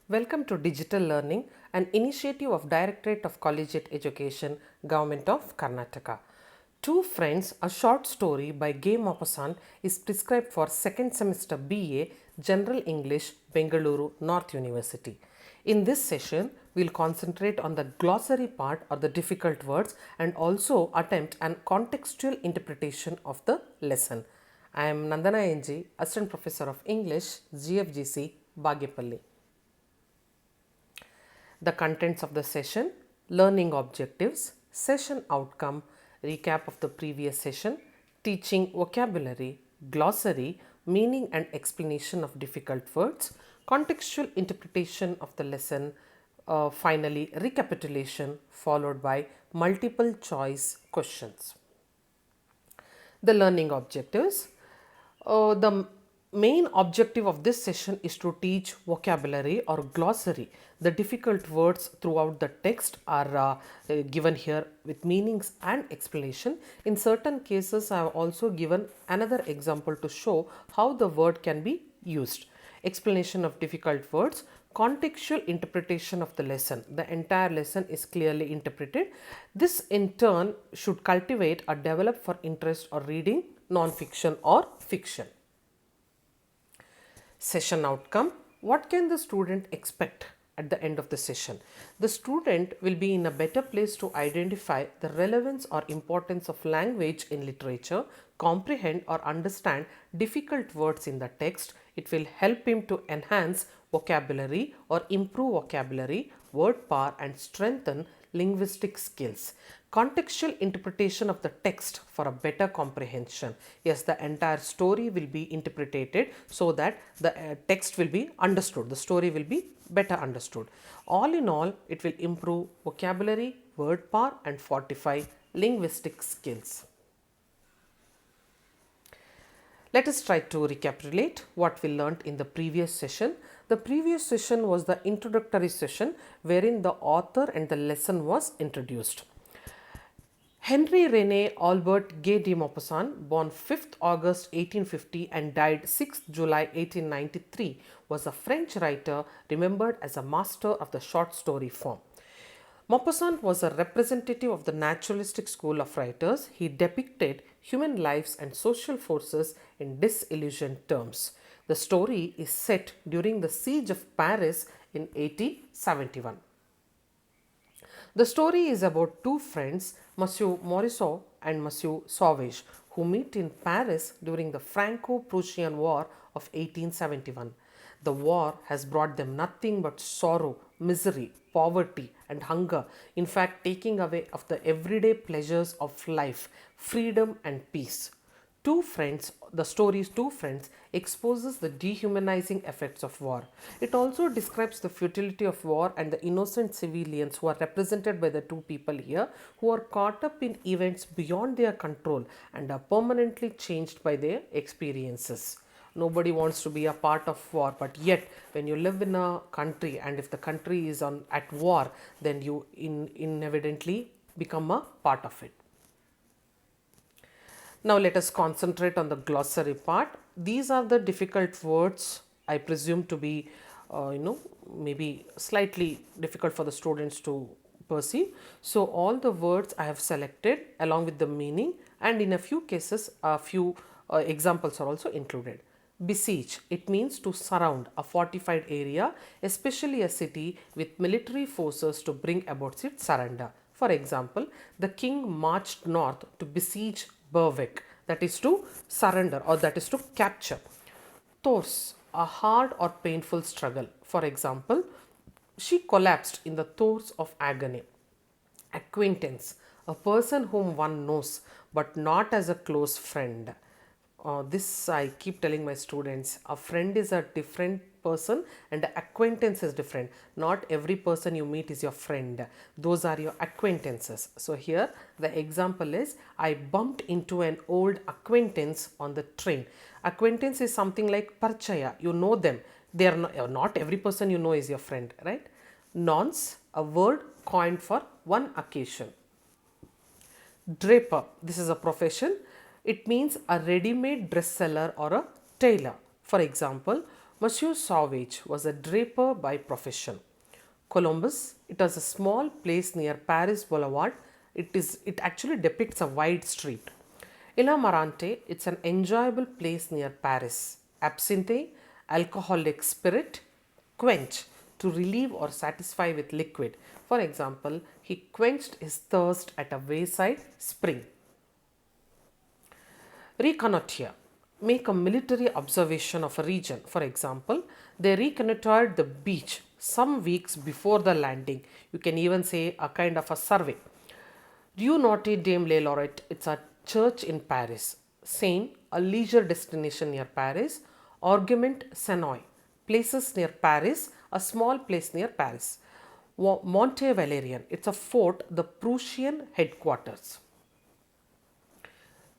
Welcome to Digital Learning, an initiative of Directorate of Collegiate Education, Government of Karnataka. Two Friends, a short story by Gay Maupassant is prescribed for second semester BA General English, Bengaluru North University. In this session, we'll concentrate on the glossary part or the difficult words and also attempt an contextual interpretation of the lesson. I am Nandana NG, Assistant Professor of English, GFGC, Bagyapalli. The contents of the session, learning objectives, session outcome, recap of the previous session, teaching vocabulary, glossary, meaning and explanation of difficult words, contextual interpretation of the lesson, finally recapitulation followed by multiple choice questions. The learning objectives. The main objective of this session is to teach vocabulary or glossary. The difficult words throughout the text are given here with meanings and explanation. In certain cases, I have also given another example to show how the word can be used. Explanation of difficult words, contextual interpretation of the lesson. The entire lesson is clearly interpreted. This in turn should cultivate or develop for interest or reading non-fiction or fiction. Session outcome. What can the student expect at the end of the session? The student will be in a better place to identify the relevance or importance of language in literature, comprehend or understand difficult words in the text. It will help him to enhance vocabulary or improve vocabulary, word power and strengthen linguistic skills. Contextual interpretation of the text for a better comprehension. Yes, the entire story will be interpreted so that the text will be understood. The story will be better understood. All in all, it will improve vocabulary, word power and fortify linguistic skills. Let us try to recapitulate what we learnt in the previous session. The previous session was the introductory session wherein the author and the lesson was introduced. Henri René Albert Gay de Maupassant, born 5th August 1850 and died 6th July 1893, was a French writer remembered as a master of the short story form. Maupassant was a representative of the naturalistic school of writers. He depicted human lives and social forces in disillusioned terms. The story is set during the siege of Paris in 1871. The story is about two friends, Monsieur Morisot and Monsieur Sauvage, who meet in Paris during the Franco-Prussian War of 1871. The war has brought them nothing but sorrow, misery, poverty and hunger, in fact taking away of the everyday pleasures of life, freedom and peace. Two Friends, the story's Two Friends, exposes the dehumanizing effects of war. It also describes the futility of war and the innocent civilians who are represented by the two people here, who are caught up in events beyond their control and are permanently changed by their experiences. Nobody wants to be a part of war, but yet when you live in a country and if the country is at war, then you inevitably become a part of it. Now let us concentrate on the glossary part. These are the difficult words I presume to be maybe slightly difficult for the students to perceive. So all the words I have selected along with the meaning, and in a few cases a few examples are also included. Besiege, it means to surround a fortified area, especially a city, with military forces to bring about its surrender. For example, the king marched north to besiege Berwick, that is to surrender or that is to capture. Thors, a hard or painful struggle. For example, she collapsed in the throes of agony. Acquaintance, a person whom one knows but not as a close friend. This I keep telling my students, a friend is a different person and an acquaintance is different. Not every person you meet is your friend. Those are your acquaintances. So here the example is, I bumped into an old acquaintance on the train. Acquaintance is something like parchaya. You know them. They are not every person you know is your friend, right? Nonce, a word coined for one occasion. Draper, this is a profession. It means a ready-made dress seller or a tailor. For example, Monsieur Sauvage was a draper by profession. Columbus, it was a small place near Paris Boulevard. It actually depicts a wide street. Ila Marante, it's an enjoyable place near Paris. Absinthe, alcoholic spirit, quench, to relieve or satisfy with liquid. For example, he quenched his thirst at a wayside spring. Reconnoitre. Make a military observation of a region. For example, they reconnoitered the beach some weeks before the landing. You can even say a kind of a survey. Rue Notre Dame les Lorette, it's a church in Paris. Seine, a leisure destination near Paris. Argument Senoy, places near Paris, a small place near Paris. Monte Valerian, it's a fort, the Prussian headquarters.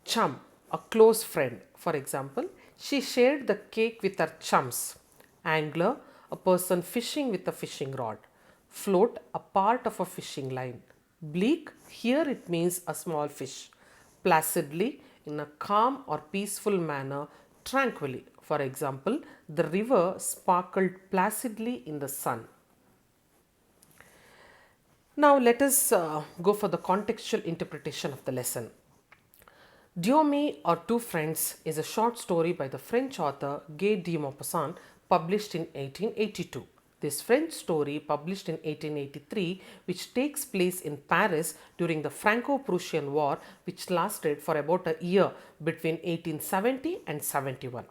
Chum, a close friend. For example, she shared the cake with her chums. Angler, a person fishing with a fishing rod. Float, a part of a fishing line. Bleak, here it means a small fish. Placidly, in a calm or peaceful manner, tranquilly. For example, the river sparkled placidly in the sun. Now let us go for the contextual interpretation of the lesson. Diomé or Two Friends is a short story by the French author Guy de Maupassant, published in 1882. This French story, published in 1883, which takes place in Paris during the Franco-Prussian War, which lasted for about a year between 1870 and 71.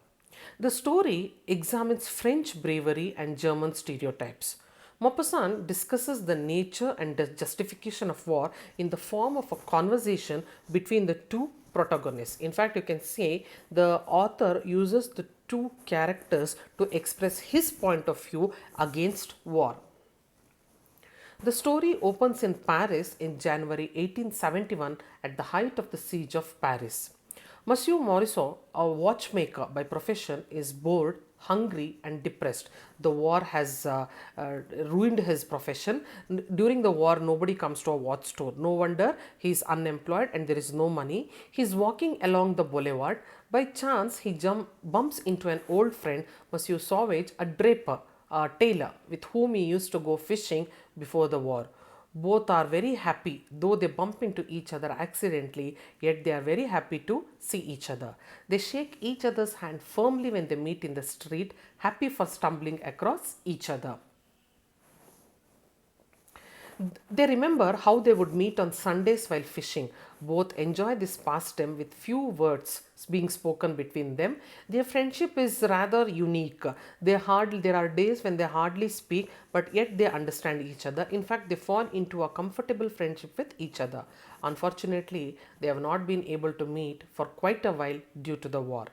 The story examines French bravery and German stereotypes. Maupassant discusses the nature and the justification of war in the form of a conversation between the two protagonists. In fact, you can say the author uses the two characters to express his point of view against war. The story opens in Paris in January 1871 at the height of the siege of Paris. Monsieur Morisot, a watchmaker by profession, is bored, hungry, and depressed. The war has ruined his profession. During the war, nobody comes to a watch store. No wonder he is unemployed and there is no money. He is walking along the boulevard. By chance, he bumps into an old friend, Monsieur Sauvage, a draper, a tailor, with whom he used to go fishing before the war. Both are very happy, though they bump into each other accidentally, yet they are very happy to see each other. They shake each other's hand firmly when they meet in the street, happy for stumbling across each other. They remember how they would meet on Sundays while fishing. Both enjoy this pastime with few words being spoken between them. Their friendship is rather unique. There are days when they hardly speak, but yet they understand each other. In fact, they fall into a comfortable friendship with each other. Unfortunately, they have not been able to meet for quite a while due to the war.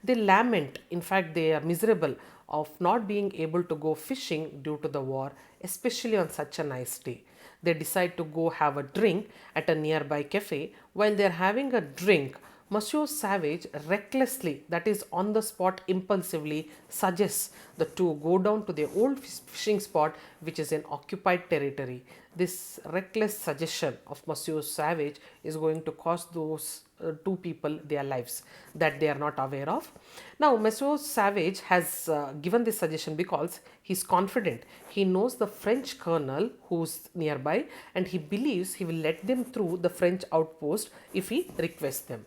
They lament, in fact, they are miserable of not being able to go fishing due to the war, especially on such a nice day. They decide to go have a drink at a nearby cafe. While they are having a drink, Monsieur Savage recklessly, that is on the spot impulsively, suggests the two go down to their old fishing spot, which is in occupied territory. This reckless suggestion of Monsieur Savage is going to cost those two people their lives that they are not aware of. Now, Monsieur Savage has given this suggestion because he is confident. He knows the French colonel who's nearby and he believes he will let them through the French outpost if he requests them.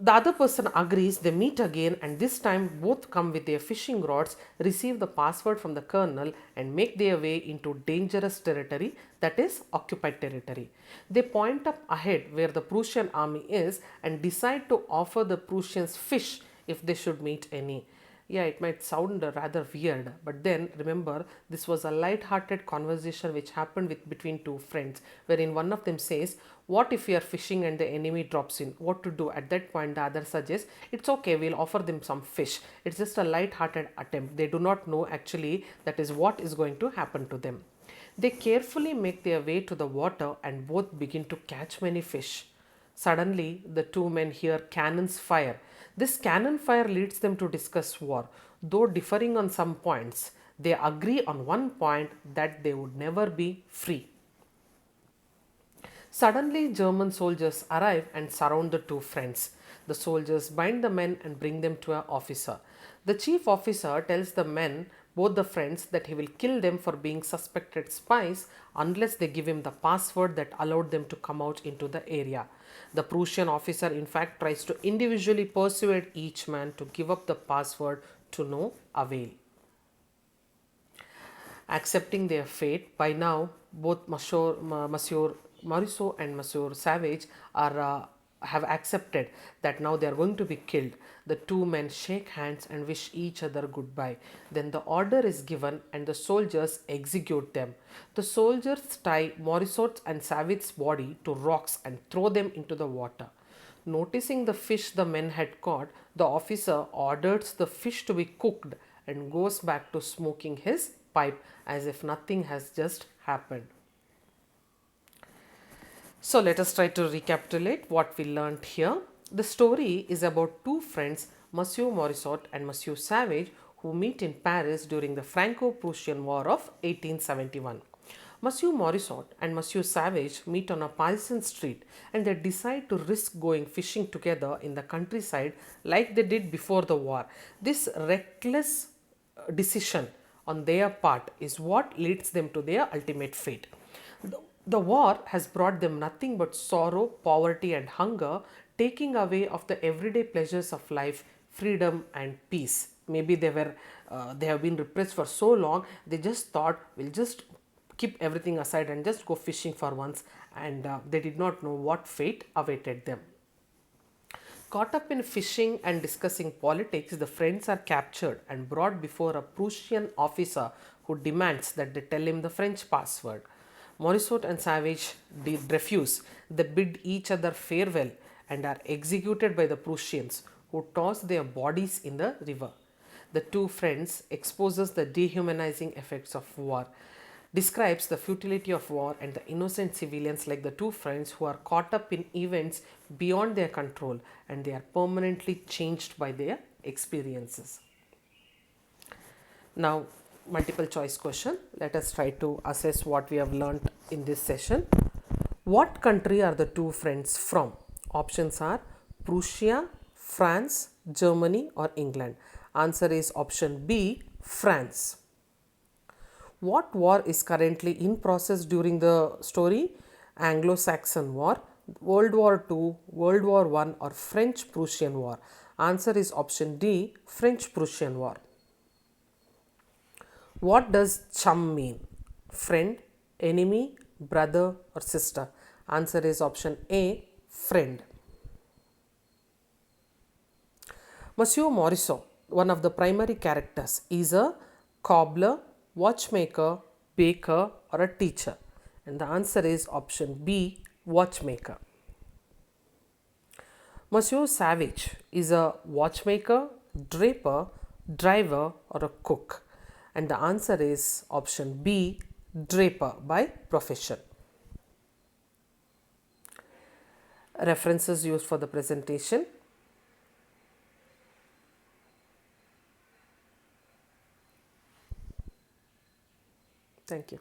The other person agrees. They meet again, and this time both come with their fishing rods, receive the password from the colonel, and make their way into dangerous territory, that is occupied territory. They point up ahead where the Prussian army is and decide to offer the Prussians fish if they should meet any. Yeah, it might sound rather weird, but then remember, this was a light-hearted conversation which happened between two friends, wherein one of them says, what if we are fishing and the enemy drops in? What to do? At that point, the other suggests, it's okay, we'll offer them some fish. It's just a light-hearted attempt. They do not know actually that is what is going to happen to them. They carefully make their way to the water and both begin to catch many fish. Suddenly, the two men hear cannons fire. This cannon fire leads them to discuss war. Though differing on some points, they agree on one point, that they would never be free. Suddenly, German soldiers arrive and surround the two friends. The soldiers bind the men and bring them to an officer. The chief officer tells the men, both the friends, that he will kill them for being suspected spies unless they give him the password that allowed them to come out into the area. The Prussian officer, in fact, tries to individually persuade each man to give up the password to no avail. Accepting their fate, by now both Monsieur Morisot and Monsieur Savage have accepted that now they are going to be killed. The two men shake hands and wish each other goodbye. Then the order is given and the soldiers execute them. The soldiers tie Morisot's and Savage's body to rocks and throw them into the water. Noticing the fish the men had caught, the officer orders the fish to be cooked and goes back to smoking his pipe as if nothing has just happened. So let us try to recapitulate what we learnt here. The story is about two friends, Monsieur Morisot and Monsieur Savage, who meet in Paris during the Franco-Prussian War of 1871. Monsieur Morisot and Monsieur Savage meet on a Parisian street and they decide to risk going fishing together in the countryside like they did before the war. This reckless decision on their part is what leads them to their ultimate fate. The war has brought them nothing but sorrow, poverty and hunger, taking away of the everyday pleasures of life, freedom and peace. Maybe they have been repressed for so long, they just thought we'll just keep everything aside and just go fishing for once, and they did not know what fate awaited them. Caught up in fishing and discussing politics, the friends are captured and brought before a Prussian officer who demands that they tell him the French password. Morisot and Savage refuse. They bid each other farewell and are executed by the Prussians, who toss their bodies in the river. The two friends exposes the dehumanizing effects of war, describes the futility of war and the innocent civilians like the two friends who are caught up in events beyond their control and they are permanently changed by their experiences. Now, multiple choice question. Let us try to assess what we have learnt in this session. What country are the two friends from? Options are Prussia, France, Germany or England. Answer is option B, France. What war is currently in process during the story? Anglo-Saxon War, World War II, World War I or French-Prussian War. Answer is option D, French-Prussian War. What does chum mean? Friend, enemy, brother or sister? Answer is option A, friend. Monsieur Morisot, one of the primary characters, is a cobbler, watchmaker, baker or a teacher, and the answer is option B, watchmaker. Monsieur Savage is a watchmaker, draper, driver or a cook, and the answer is option B, draper by profession. References used for the presentation. Thank you.